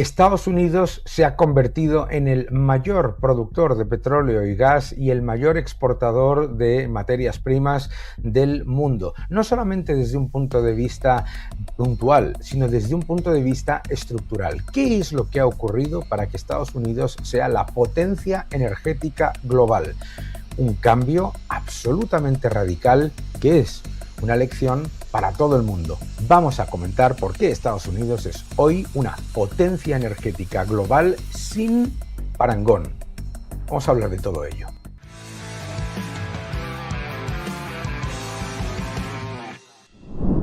Estados Unidos se ha convertido en el mayor productor de petróleo y gas y el mayor exportador de materias primas del mundo, no solamente desde un punto de vista puntual, sino desde un punto de vista estructural. ¿Qué es lo que ha ocurrido para que Estados Unidos sea la potencia energética global? Un cambio absolutamente radical que es una lección para todo el mundo. Vamos a comentar por qué Estados Unidos es hoy una potencia energética global sin parangón. Vamos a hablar de todo ello.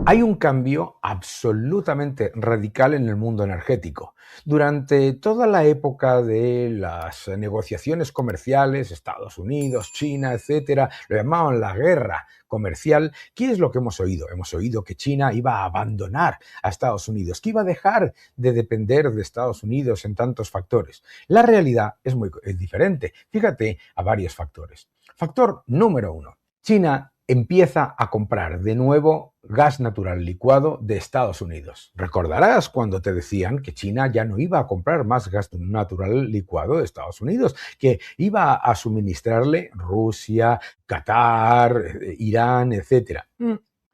Hay un cambio absolutamente radical en el mundo energético. Durante toda la época de las negociaciones comerciales, Estados Unidos, China, etcétera, lo llamaban la guerra comercial. ¿Qué es lo que hemos oído? Hemos oído que China iba a abandonar a Estados Unidos, que iba a dejar de depender de Estados Unidos en tantos factores. La realidad es muy diferente. Fíjate a varios factores. Factor número 1. China empieza a comprar de nuevo gas natural licuado de Estados Unidos. Recordarás cuando te decían que China ya no iba a comprar más gas natural licuado de Estados Unidos, que iba a suministrarle Rusia, Qatar, Irán, etc.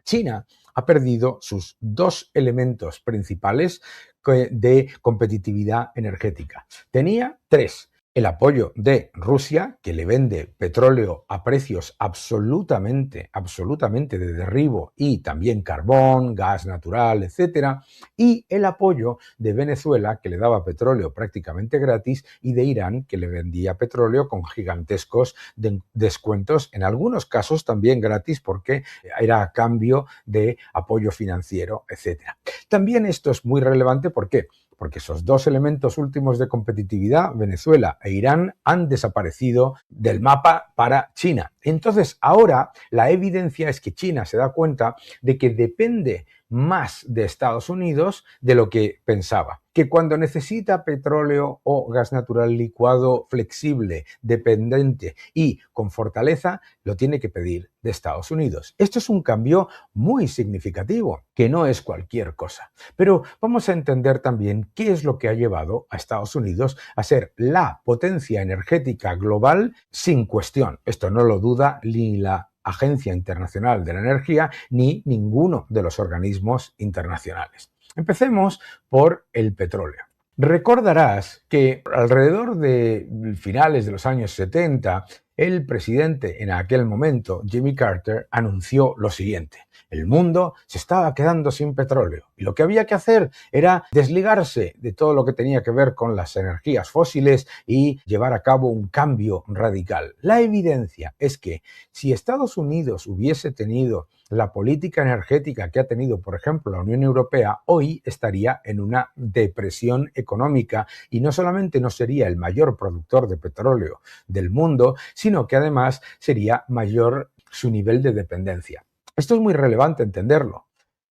China ha perdido sus dos elementos principales de competitividad energética. Tenía tres. El apoyo de Rusia, que le vende petróleo a precios absolutamente de derribo y también carbón, gas natural, etc. Y el apoyo de Venezuela, que le daba petróleo prácticamente gratis, y de Irán, que le vendía petróleo con gigantescos descuentos, en algunos casos también gratis porque era a cambio de apoyo financiero, etc. También esto es muy relevante, ¿por qué? Porque esos dos elementos últimos de competitividad, Venezuela e Irán, han desaparecido del mapa para China. Entonces, ahora la evidencia es que China se da cuenta de que depende más de Estados Unidos de lo que pensaba. Que cuando necesita petróleo o gas natural licuado flexible, dependiente y con fortaleza, lo tiene que pedir de Estados Unidos. Esto es un cambio muy significativo, que no es cualquier cosa. Pero vamos a entender también qué es lo que ha llevado a Estados Unidos a ser la potencia energética global sin cuestión. Esto no lo duda ni la Agencia Internacional de la Energía ni ninguno de los organismos internacionales. Empecemos por el petróleo. Recordarás que alrededor de finales de los años 70, el presidente en aquel momento, Jimmy Carter, anunció lo siguiente: el mundo se estaba quedando sin petróleo y lo que había que hacer era desligarse de todo lo que tenía que ver con las energías fósiles y llevar a cabo un cambio radical. La evidencia es que si Estados Unidos hubiese tenido la política energética que ha tenido, por ejemplo, la Unión Europea, hoy estaría en una depresión económica y no solamente no sería el mayor productor de petróleo del mundo, sino que además sería mayor su nivel de dependencia. Esto es muy relevante entenderlo.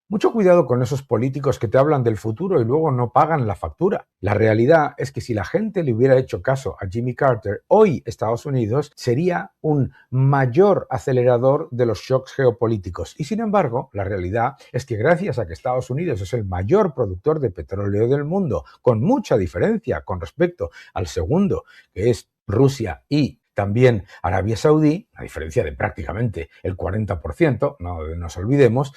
Mucho cuidado con esos políticos que te hablan del futuro y luego no pagan la factura. La realidad es que si la gente le hubiera hecho caso a Jimmy Carter, hoy Estados Unidos sería un mayor acelerador de los shocks geopolíticos. Y sin embargo, la realidad es que gracias a que Estados Unidos es el mayor productor de petróleo del mundo, con mucha diferencia con respecto al segundo, que es Rusia y también Arabia Saudí, a diferencia de prácticamente el 40%, no nos olvidemos.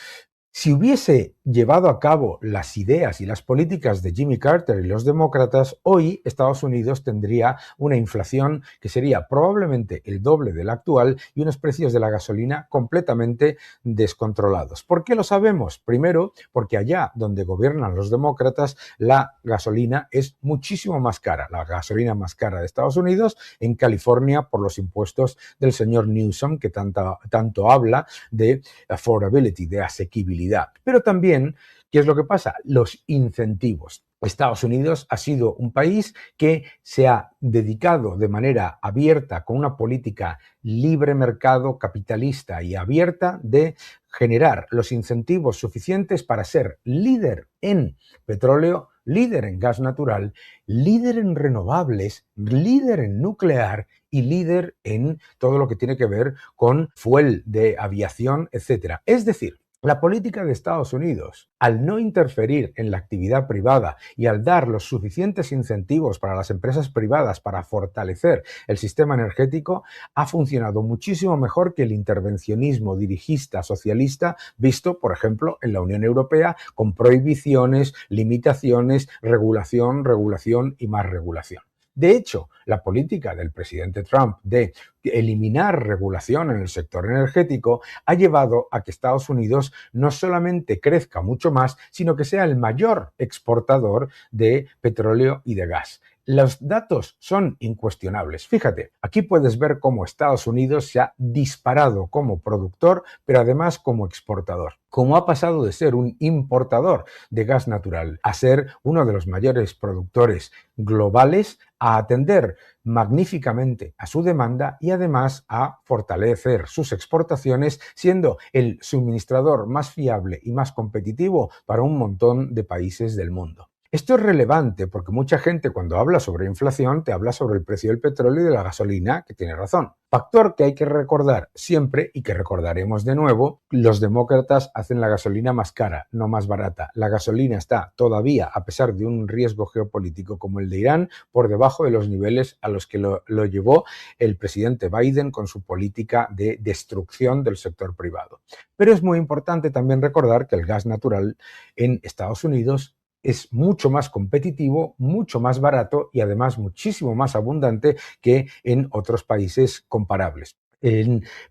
Si hubiese llevado a cabo las ideas y las políticas de Jimmy Carter y los demócratas, hoy Estados Unidos tendría una inflación que sería probablemente el doble de la actual y unos precios de la gasolina completamente descontrolados. ¿Por qué lo sabemos? Primero, porque allá donde gobiernan los demócratas, la gasolina es muchísimo más cara. La gasolina más cara de Estados Unidos, en California, por los impuestos del señor Newsom, que tanto habla de affordability, de asequibilidad. Pero también, ¿qué es lo que pasa? Los incentivos. Estados Unidos ha sido un país que se ha dedicado de manera abierta, con una política libre mercado, capitalista y abierta, de generar los incentivos suficientes para ser líder en petróleo, líder en gas natural, líder en renovables, líder en nuclear y líder en todo lo que tiene que ver con fuel de aviación, etc. Es decir, La política de Estados Unidos, al no interferir en la actividad privada y al dar los suficientes incentivos para las empresas privadas para fortalecer el sistema energético, ha funcionado muchísimo mejor que el intervencionismo dirigista socialista visto, por ejemplo, en la Unión Europea, con prohibiciones, limitaciones, regulación y más regulación. De hecho, la política del presidente Trump de eliminar regulación en el sector energético ha llevado a que Estados Unidos no solamente crezca mucho más, sino que sea el mayor exportador de petróleo y de gas. Los datos son incuestionables. Fíjate, aquí puedes ver cómo Estados Unidos se ha disparado como productor, pero además como exportador. Cómo ha pasado de ser un importador de gas natural a ser uno de los mayores productores globales, a atender magníficamente a su demanda y además a fortalecer sus exportaciones, siendo el suministrador más fiable y más competitivo para un montón de países del mundo. Esto es relevante porque mucha gente cuando habla sobre inflación te habla sobre el precio del petróleo y de la gasolina, que tiene razón. Factor que hay que recordar siempre y que recordaremos de nuevo, los demócratas hacen la gasolina más cara, no más barata. La gasolina está todavía, a pesar de un riesgo geopolítico como el de Irán, por debajo de los niveles a los que lo llevó el presidente Biden con su política de destrucción del sector privado. Pero es muy importante también recordar que el gas natural en Estados Unidos es mucho más competitivo, mucho más barato y además muchísimo más abundante que en otros países comparables.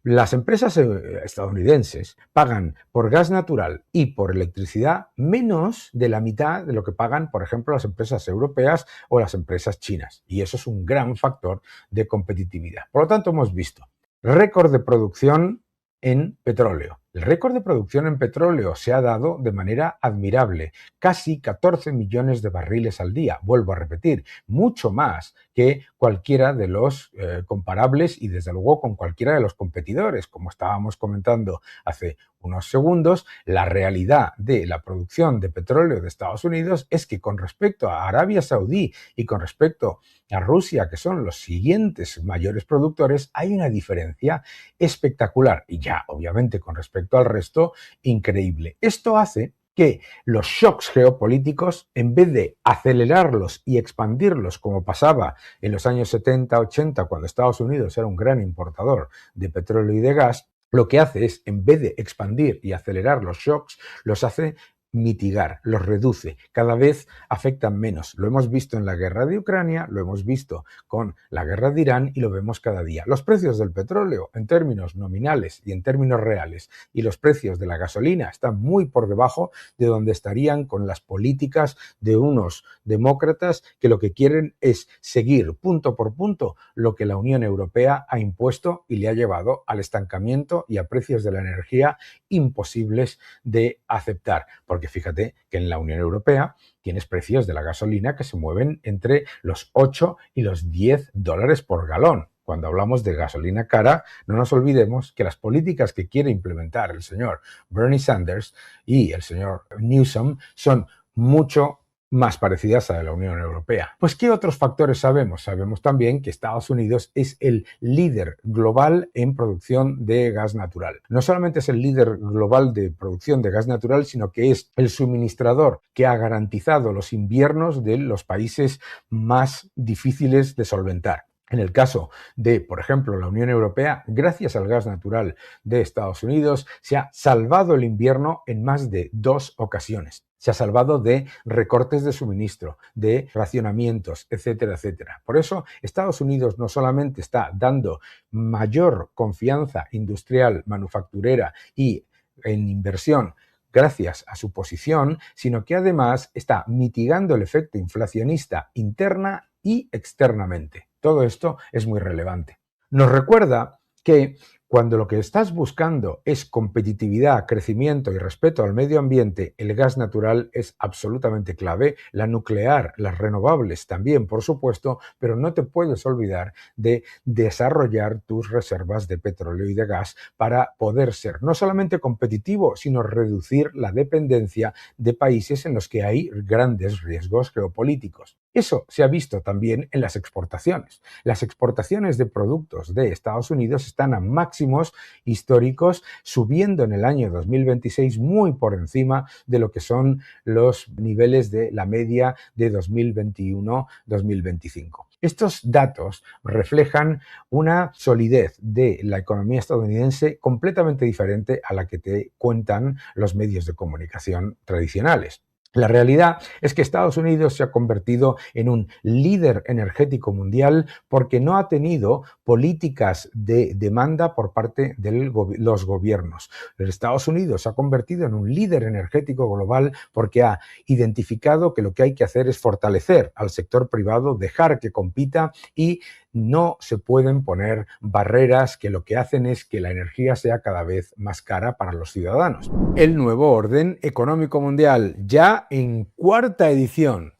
Las empresas estadounidenses pagan por gas natural y por electricidad menos de la mitad de lo que pagan, por ejemplo, las empresas europeas o las empresas chinas. Y eso es un gran factor de competitividad. Por lo tanto, hemos visto récord de producción en petróleo. El récord de producción en petróleo se ha dado de manera admirable, casi 14 millones de barriles al día, vuelvo a repetir, mucho más que cualquiera de los comparables y desde luego con cualquiera de los competidores. Como estábamos comentando hace unos segundos, la realidad de la producción de petróleo de Estados Unidos es que con respecto a Arabia Saudí y con respecto a Rusia, que son los siguientes mayores productores, hay una diferencia espectacular y ya obviamente con respecto al resto, increíble. Esto hace que los shocks geopolíticos, en vez de acelerarlos y expandirlos como pasaba en los años 70-80, cuando Estados Unidos era un gran importador de petróleo y de gas, lo que hace es, en vez de expandir y acelerar los shocks, los hace mitigar, los reduce, cada vez afectan menos. Lo hemos visto en la guerra de Ucrania, lo hemos visto con la guerra de Irán y lo vemos cada día. Los precios del petróleo en términos nominales y en términos reales y los precios de la gasolina están muy por debajo de donde estarían con las políticas de unos demócratas que lo que quieren es seguir punto por punto lo que la Unión Europea ha impuesto y le ha llevado al estancamiento y a precios de la energía imposibles de aceptar. Porque fíjate que en la Unión Europea tienes precios de la gasolina que se mueven entre los 8 y los 10 dólares por galón. Cuando hablamos de gasolina cara, no nos olvidemos que las políticas que quiere implementar el señor Bernie Sanders y el señor Newsom son mucho más parecidas a la Unión Europea. Pues, ¿qué otros factores sabemos? Sabemos también que Estados Unidos es el líder global en producción de gas natural. No solamente es el líder global de producción de gas natural, sino que es el suministrador que ha garantizado los inviernos de los países más difíciles de solventar. En el caso de, por ejemplo, la Unión Europea, gracias al gas natural de Estados Unidos, se ha salvado el invierno en más de 2 ocasiones. Se ha salvado de recortes de suministro, de racionamientos, etcétera, etcétera. Por eso, Estados Unidos no solamente está dando mayor confianza industrial, manufacturera y en inversión gracias a su posición, sino que además está mitigando el efecto inflacionista interna y externamente. Todo esto es muy relevante. Nos recuerda que cuando lo que estás buscando es competitividad, crecimiento y respeto al medio ambiente, el gas natural es absolutamente clave, la nuclear, las renovables también, por supuesto, pero no te puedes olvidar de desarrollar tus reservas de petróleo y de gas para poder ser no solamente competitivo, sino reducir la dependencia de países en los que hay grandes riesgos geopolíticos. Eso se ha visto también en las exportaciones. Las exportaciones de productos de Estados Unidos están a máximo máximos históricos, subiendo en el año 2026 muy por encima de lo que son los niveles de la media de 2021-2025. Estos datos reflejan una solidez de la economía estadounidense completamente diferente a la que te cuentan los medios de comunicación tradicionales. La realidad es que Estados Unidos se ha convertido en un líder energético mundial porque no ha tenido políticas de demanda por parte de los gobiernos. Estados Unidos se ha convertido en un líder energético global porque ha identificado que lo que hay que hacer es fortalecer al sector privado, dejar que compita y no se pueden poner barreras que lo que hacen es que la energía sea cada vez más cara para los ciudadanos. El nuevo orden económico mundial, ya en 4ª edición.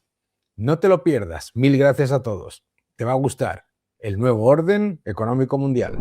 No te lo pierdas. Mil gracias a todos. Te va a gustar. El nuevo orden económico mundial.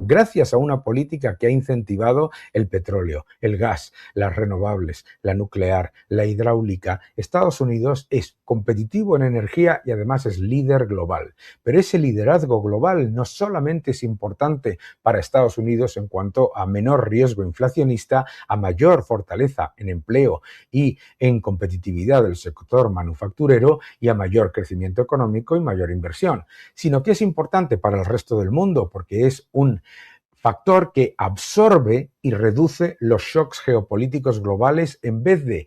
Gracias a una política que ha incentivado el petróleo, el gas, las renovables, la nuclear, la hidráulica, Estados Unidos es competitivo en energía y además es líder global. Pero ese liderazgo global no solamente es importante para Estados Unidos en cuanto a menor riesgo inflacionista, a mayor fortaleza en empleo y en competitividad del sector manufacturero y a mayor crecimiento económico y mayor inversión, sino que es importante para el resto del mundo porque es un factor que absorbe y reduce los shocks geopolíticos globales en vez de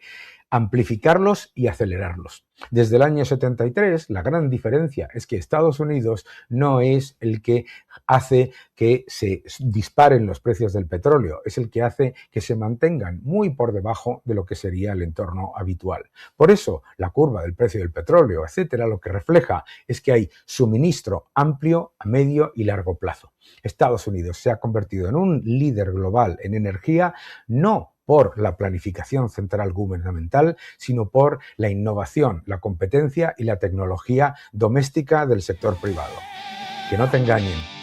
amplificarlos y acelerarlos. Desde el año 73, la gran diferencia es que Estados Unidos no es el que hace que se disparen los precios del petróleo, es el que hace que se mantengan muy por debajo de lo que sería el entorno habitual. Por eso, la curva del precio del petróleo, etcétera, lo que refleja es que hay suministro amplio a medio y largo plazo. Estados Unidos se ha convertido en un líder global en energía, no por la planificación central gubernamental, sino por la innovación, la competencia y la tecnología doméstica del sector privado. Que no te engañen.